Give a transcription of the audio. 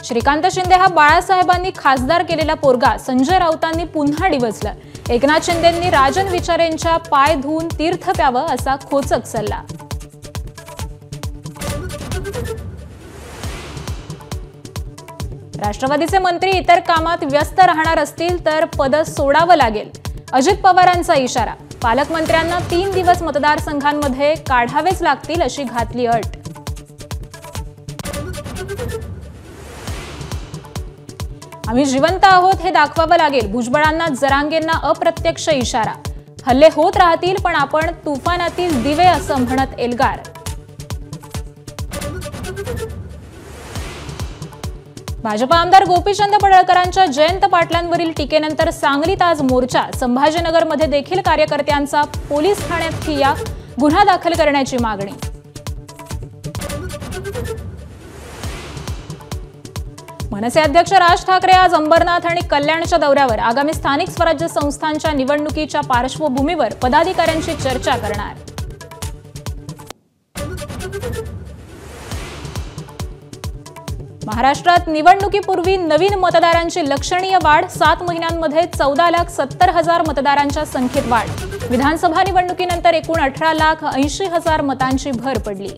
श्रीकांत शिंदे हा बाळासाहेबांनी खासदार केलेला पोरगा संजय राऊतांनी पुन्हा डिवचला। एकनाथ शिंदेंनी राजन विचारेंच्या पाय धुवून तीर्थ प्यावं असा खोचक सल्ला। राष्ट्रवादीचे मंत्री इतर कामात व्यस्त राहणार असतील तर पद सोडावं लागेल, अजित पवारांचा इशारा। पालकमंत्र्यांना 3 दिवस मतदारसंघांमध्ये काढावेच लागतील अशी घातली अट। आम्ही जिवंत आहोत हे दाखवावं लागेल, भुजबळांना जरांगेंना अप्रत्यक्ष इशारा। हल्ले होत राहतील पण आपण तुफानातील दिवे असं म्हणत एल्गार। भाजपा आमदार गोपीचंद पडळकरांच्या जयंत पाटलांवरील टीकेनंतर सांगलीत आज मोर्चा। संभाजीनगरमध्ये देखील कार्यकर्त्यांचा पोलीस ठाण्यात ठिय्या, गुन्हा दाखल करण्याची मागणी। मनसे अध्यक्ष राज ठाकरे आज अंबरनाथ आणि कल्याणच्या दौऱ्यावर। आगामी स्थानिक स्वराज्य संस्थांच्या निवडणुकीच्या पार्श्वभूमीवर पदाधिकाऱ्यांशी चर्चा करणार। महाराष्ट्रात निवडणुकीपूर्वी नवीन मतदारांची लक्षणीय वाढ। 7 महिन्यांमध्ये 14,70,000 मतदारांच्या संख्येत वाढ। विधानसभा निवडणुकीनंतर एकूण 18,80,000 मतांची भर पडली।